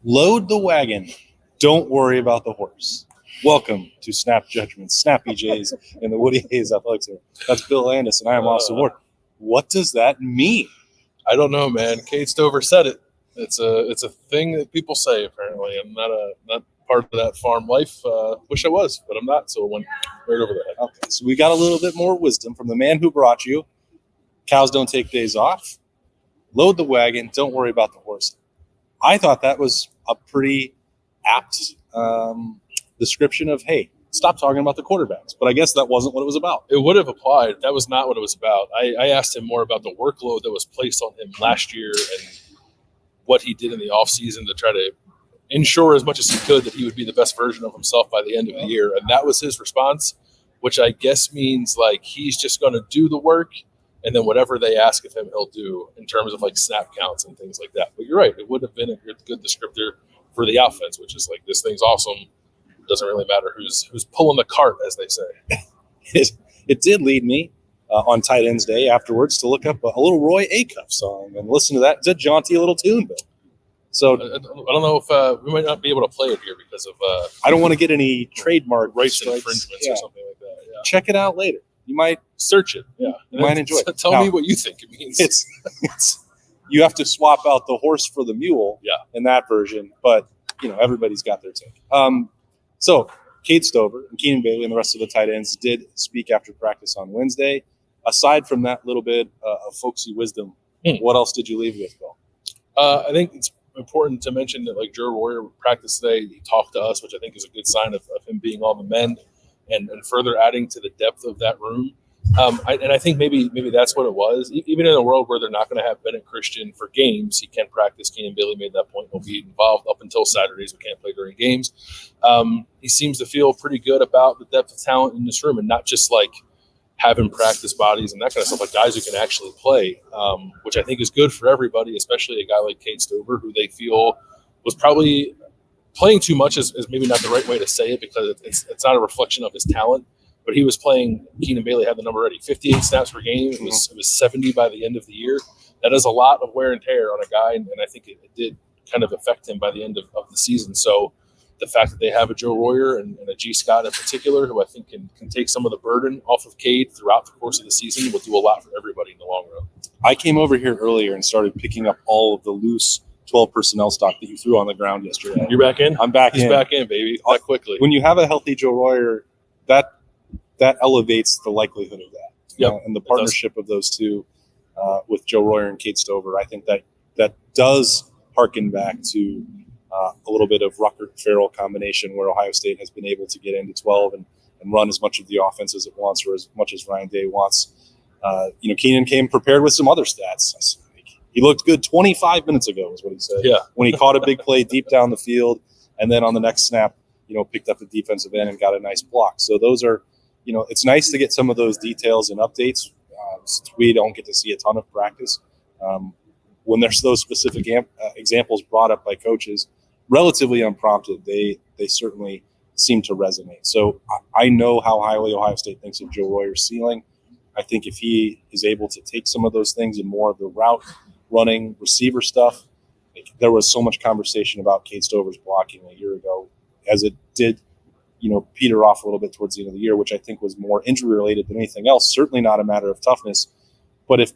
Load the wagon. Don't worry about the horse. Welcome to Snap Judgments, Snappy Jays, and the Woody Hayes Athletics Center. That's Bill Landis, and I am Austin Ward. What does that mean? I don't know, man. Cade Stover said it. It's a thing that people say. Apparently, I'm not part of that farm life. Wish I was, but I'm not. So it went right over the head. Okay, so we got a little bit more wisdom from the man who brought you. Cows don't take days off. Load the wagon. Don't worry about the horse. I thought that was a pretty apt description of, hey, stop talking about the quarterbacks. But I guess that wasn't what it was about. It would have applied. That was not what it was about. I asked him more about the workload that was placed on him last year and what he did in the offseason to try to ensure as much as he could that he would be the best version of himself by the end of the year. And that was his response, which I guess means like he's just going to do the work. And then whatever they ask of him, he'll do in terms of like snap counts and things like that. But you're right. It would have been a good descriptor for the offense, which is like, this thing's awesome. It doesn't really matter who's pulling the cart, as they say. It did lead me on Tight Ends Day afterwards to look up a little Roy Acuff song and listen to that. It's a jaunty little tune, Bill. So I don't know if we might not be able to play it here because of I don't want to get any trademark rights infringements or something like that. Yeah. Check it out later. You might search it. Yeah, you might enjoy it. Tell me what you think it means. It's you have to swap out the horse for the mule. Yeah. In that version, but everybody's got their take. So Cade Stover and Keenan Bailey and the rest of the tight ends did speak after practice on Wednesday. Aside from that little bit of folksy wisdom, what else did you leave with, Bill? I think it's important to mention that like Joe Royer practiced today. He talked to us, which I think is a good sign of him being on the mend and further adding to the depth of that room. I think maybe that's what it was. Even in a world where they're not going to have Bennett Christian for games, he can practice. Keenan Bailey made that point. He'll be involved up until Saturdays. We can't play during games. He seems to feel pretty good about the depth of talent in this room and not just like having practice bodies and that kind of stuff, like guys who can actually play, which I think is good for everybody, especially a guy like Cade Stover, who they feel was probably playing too much is maybe not the right way to say it because it's not a reflection of his talent. But he was playing. Keenan Bailey had the number ready, 58 snaps per game. It was 70 by the end of the year. That is a lot of wear and tear on a guy, and I think it did kind of affect him by the end of the season. So the fact that they have a Joe Royer and a G. Scott in particular, who I think can take some of the burden off of Cade throughout the course of the season, will do a lot for everybody in the long run. I came over here earlier and started picking up all of the loose 12 personnel stock that you threw on the ground yesterday. You're back in? I'm back in. He's back in, baby, that quickly. When you have a healthy Joe Royer, that elevates the likelihood of that. Yep, and the partnership of those two with Joe Royer and Cade Stover, I think that does harken back to a little bit of Ruckert-Farrell combination where Ohio State has been able to get into 12 and run as much of the offense as it wants or as much as Ryan Day wants. Keenan came prepared with some other stats. He looked good 25 minutes ago is what he said. Yeah. When he caught a big play deep down the field and then on the next snap, picked up the defensive end and got a nice block. So those are, it's nice to get some of those details and updates since we don't get to see a ton of practice. When there's those specific examples brought up by coaches, relatively unprompted, they certainly seem to resonate. So I know how highly Ohio State thinks of Joe Royer's ceiling. I think if he is able to take some of those things and more of the route running receiver stuff, there was so much conversation about Cade Stover's blocking a year ago as it did peter off a little bit towards the end of the year, which I think was more injury related than anything else. Certainly not a matter of toughness, but if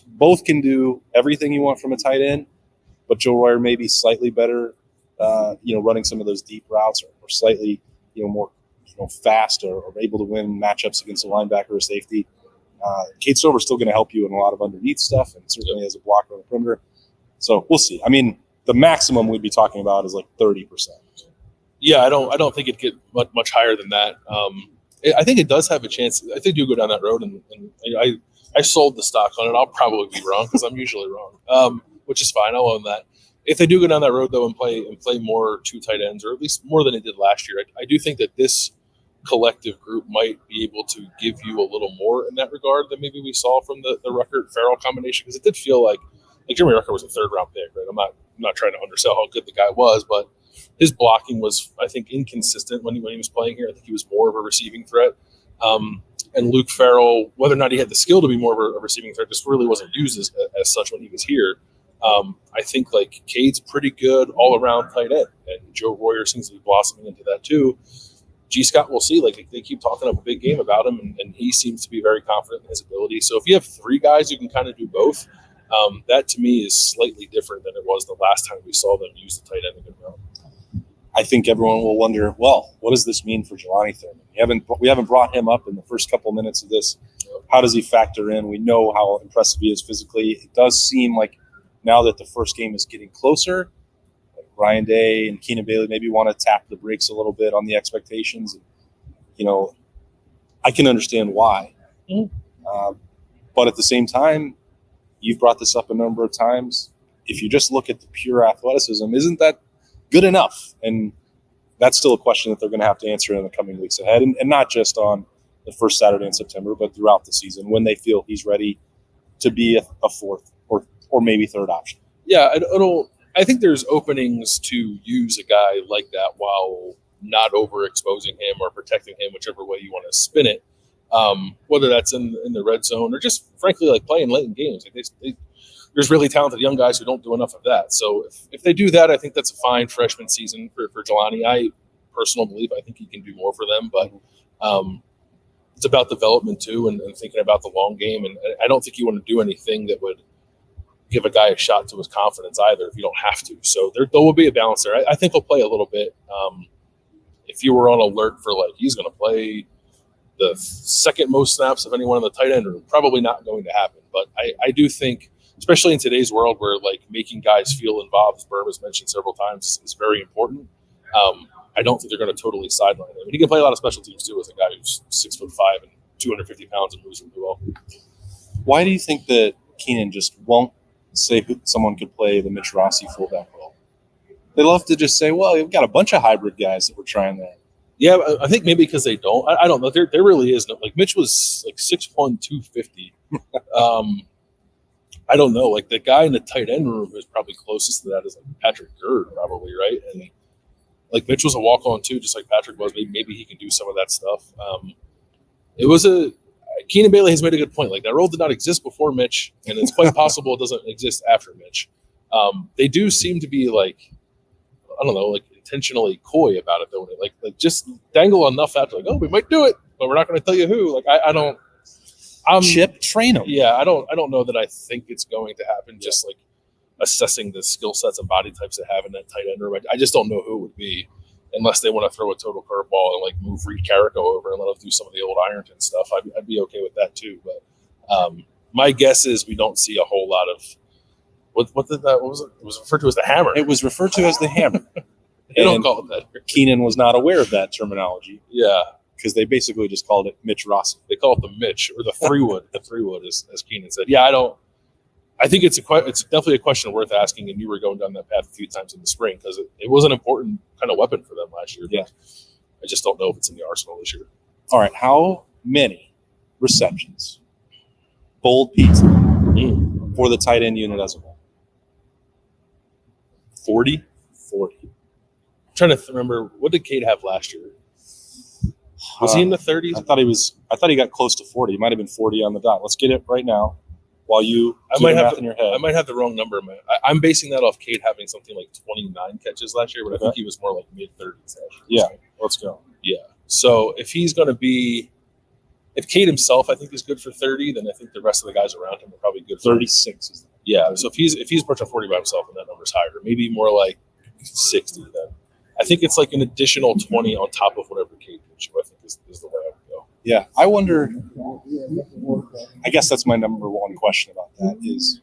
both can do everything you want from a tight end, but Joe Royer may be slightly better, running some of those deep routes or slightly, more, fast or able to win matchups against a linebacker or safety. Cade Stover's still going to help you in a lot of underneath stuff and certainly as a blocker on the perimeter. So we'll see. I mean, the maximum we'd be talking about is like 30%. Yeah, I don't think it'd get much higher than that. I think it does have a chance. I think you go down that road, and I sold the stock on it. I'll probably be wrong because I'm usually wrong, which is fine. I'll own that. If they do go down that road though and play more two tight ends, or at least more than it did last year, I do think that this collective group might be able to give you a little more in that regard than maybe we saw from the Ruckert-Farrell combination, because it did feel like Jeremy Ruckert was a third-round pick, right? I'm not trying to undersell how good the guy was, but his blocking was, I think, inconsistent when he was playing here. I think he was more of a receiving threat. And Luke Farrell, whether or not he had the skill to be more of a receiving threat, just really wasn't used as such when he was here. I think like Cade's pretty good all around tight end, and Joe Royer seems to be blossoming into that too. G. Scott, we'll see. Like they keep talking up a big game about him, and he seems to be very confident in his ability. So if you have three guys who can kind of do both, that to me is slightly different than it was the last time we saw them use the tight end a good amount. I think everyone will wonder, well, what does this mean for Jelani Thurman? We haven't brought him up in the first couple minutes of this. How does he factor in? We know how impressive he is physically. It does seem like now that the first game is getting closer, like Ryan Day and Keenan Bailey maybe want to tap the brakes a little bit on the expectations. I can understand why. But at the same time, you've brought this up a number of times. If you just look at the pure athleticism, isn't that good enough? And that's still a question that they're going to have to answer in the coming weeks ahead, and not just on the first Saturday in September, but throughout the season when they feel he's ready to be a fourth or maybe third option. Yeah, I think there's openings to use a guy like that while not overexposing him or protecting him, whichever way you want to spin it. Whether that's in the red zone or just frankly like playing late in games. There's really talented young guys who don't do enough of that. So if they do that, I think that's a fine freshman season for Jelani. I personal belief, I think he can do more for them, but it's about development too and thinking about the long game. And I don't think you want to do anything that would give a guy a shot to his confidence either if you don't have to. So there will be a balance there. I think he'll play a little bit. If you were on alert for like he's going to play the second most snaps of anyone in the tight end room, probably not going to happen. But I do think, especially in today's world where like making guys feel involved, as Burb has mentioned several times, is very important. I don't think they're going to totally sideline him. And he can play a lot of special teams too as a guy who's 6'5" and 250 pounds and moves really well. Why do you think that Keenan just won't say someone could play the Mitch Rossi fullback role? They love to just say, well, we've got a bunch of hybrid guys that we're trying that. Yeah, I think maybe because they don't. I don't know. There really is no, like Mitch was like 6'1", 250. I don't know. Like the guy in the tight end room is probably closest to that is like Patrick Gerd, probably, right? And like Mitch was a walk-on too, just like Patrick was. Maybe he can do some of that stuff. Keenan Bailey has made a good point. Like that role did not exist before Mitch, and it's quite possible it doesn't exist after Mitch. They do seem to be like, I don't know, like intentionally coy about it though. Like just dangle enough out to like, oh, we might do it, but we're not going to tell you who. Like I don't. Chip, train them. Yeah, I don't know that I think it's going to happen. Just like assessing the skill sets and body types they have in that tight end room, I just don't know who it would be, unless they want to throw a total curveball and like move Reed Carrico over and let him do some of the old Ironton stuff. I'd be okay with that too. But my guess is we don't see a whole lot of what was it? It was referred to as the hammer. It was referred to as the hammer. They don't call it that. Keenan was not aware of that terminology. Yeah. Because they basically just called it Mitch Rossi. They call it the Mitch or the three-wood. The three-wood, as Keenan said. Yeah, I think it's definitely a question worth asking, and you were going down that path a few times in the spring because it was an important kind of weapon for them last year. Yeah. I just don't know if it's in the arsenal this year. All right, how many receptions, bold pizza, for the tight end unit as a whole? 40? 40. I'm trying to remember, what did Cade have last year? Was he in the 30s? I thought he got close to 40. He might have been 40 on the dot. Let's get it right now while you do the math in your head. I might have the wrong number. I'm basing that off Cade having something like 29 catches last year, but I think he was more like mid-30s. Yeah, let's go. Yeah. So if he's going to be – if Cade himself, I think, is good for 30, then I think the rest of the guys around him are probably good for 36. Yeah. So if he's approaching 40 by himself, and that number's higher, maybe more like 60 then. I think it's like an additional 20 on top of whatever Cade gives you, I think is the way I would go. Yeah. I wonder – I guess that's my number one question about that is,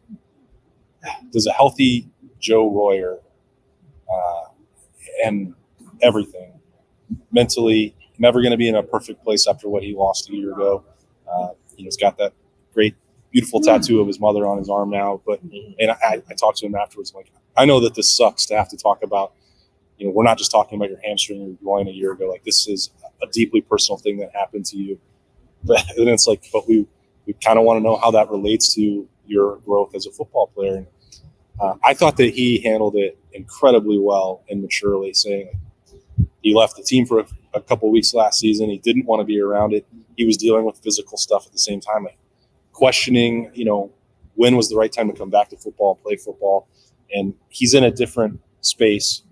does a healthy Joe Royer and everything mentally never going to be in a perfect place after what he lost a year ago? He's got that great, beautiful tattoo of his mother on his arm now. But and I talked to him afterwards. I'm like, I know that this sucks to have to talk about. We're not just talking about your hamstring or your groin a year ago. Like, this is a deeply personal thing that happened to you. But then it's like, but we kind of want to know how that relates to your growth as a football player. And I thought that he handled it incredibly well and maturely, saying he left the team for a couple of weeks last season. He didn't want to be around it. He was dealing with physical stuff at the same time, like questioning, when was the right time to come back to football and play football. And he's in a different space,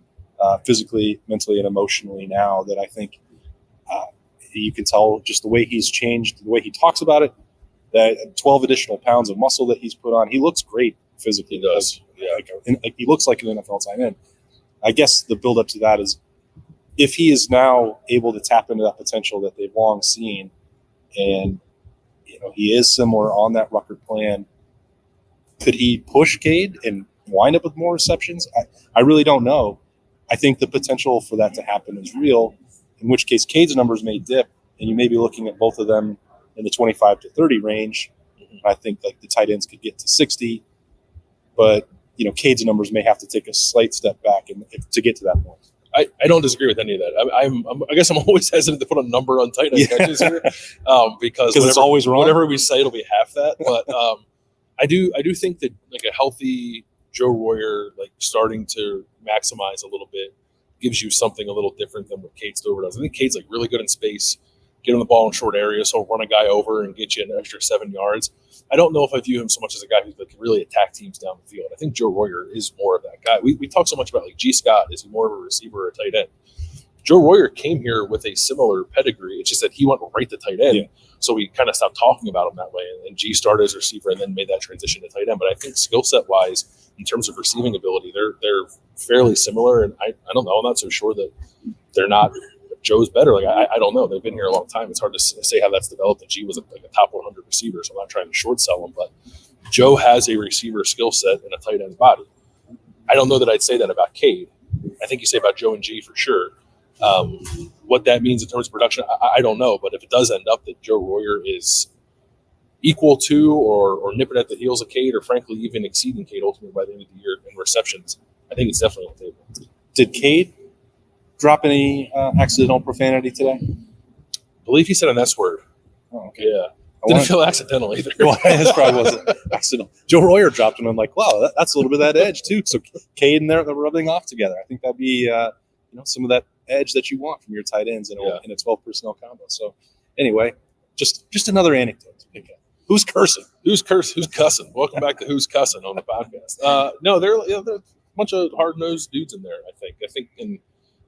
physically, mentally, and emotionally now that I think you can tell just the way he's changed, the way he talks about it, that 12 additional pounds of muscle that he's put on. He looks great physically. He does. Like he looks like an NFL tight end. I guess the build up to that is if he is now able to tap into that potential that they've long seen, and he is similar on that Rucker plan, could he push Cade and wind up with more receptions? I really don't know. I think the potential for that to happen is real, in which case Cade's numbers may dip, and you may be looking at both of them in the 25 to 30 range. I think like the tight ends could get to 60, but Cade's numbers may have to take a slight step back to get to that point. I don't disagree with any of that. I guess I'm always hesitant to put a number on tight end catches here because it's always wrong. Whatever we say, it'll be half that. But I do think that like a healthy Joe Royer, like starting to maximize a little bit, gives you something a little different than what Cade Stover does. I think Cade's like really good in space, get him the ball in short areas, so run a guy over and get you an extra 7 yards. I don't know if I view him so much as a guy who can really attack teams down the field. I think Joe Royer is more of that guy. We talk so much about like G. Scott. Is he more of a receiver or a tight end? Joe Royer came here with a similar pedigree. It's just that he went right to tight end. Yeah. So we kind of stopped talking about him that way. And G started as a receiver and then made that transition to tight end. But I think skill set wise, in terms of receiving ability, they're fairly similar. And I don't know. I'm not so sure that they're not. Joe's better. Like I don't know. They've been here a long time. It's hard to say how that's developed. And G was like a top 100 receiver, so I'm not trying to short sell him. But Joe has a receiver skill set and a tight end body. I don't know that I'd say that about Cade. I think you say about Joe and G for sure. What that means in terms of production, I don't know. But if it does end up that Joe Royer is equal to or nipping at the heels of Cade, or frankly even exceeding Cade ultimately by the end of the year in receptions, I think it's definitely on the table. Did Cade drop any accidental profanity today? I believe he said an S word. Oh, okay. Yeah. Didn't feel accidental either. Well, his probably wasn't accidental. Joe Royer dropped him. I'm like, wow, that's a little bit of that edge too. So Cade and they're rubbing off together. I think that'd be some of that edge that you want from your tight ends in a 12 personnel combo. So anyway, just another anecdote to pick up. Who's cursing? Who's cussing? Welcome back to Who's Cussing on the podcast. No, there are a bunch of hard-nosed dudes in there, I think, and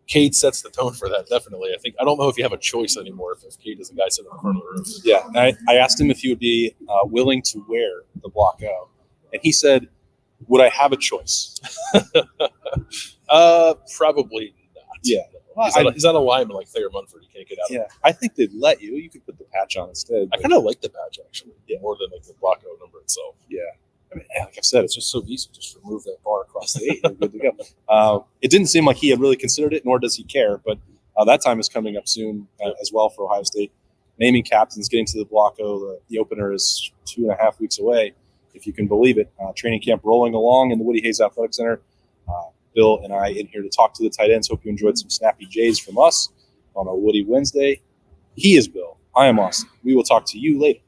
Cade sets the tone for that, definitely. I don't know if you have a choice anymore if Cade is the guy sitting in the front of the room. Yeah, I asked him if he would be willing to wear the block out, and he said, would I have a choice? Probably not. Yeah. He's not a lineman like Thayer Munford. He can't get out of it. I think they'd let you. You could put the patch on instead. I kind of like the patch, actually, more than like the block out number itself. Yeah. I mean, like I've said, it's just so easy. Just remove that bar across the 8. You're good to go. It didn't seem like he had really considered it, nor does he care. But that time is coming up soon as well for Ohio State. Naming captains, getting to the Blocko. The opener is 2.5 weeks away, if you can believe it. Training camp rolling along in the Woody Hayes Athletic Center. Bill and I in here to talk to the tight ends. Hope you enjoyed some snappy J's from us on a Woody Wednesday. He is Bill. I am Austin. We will talk to you later.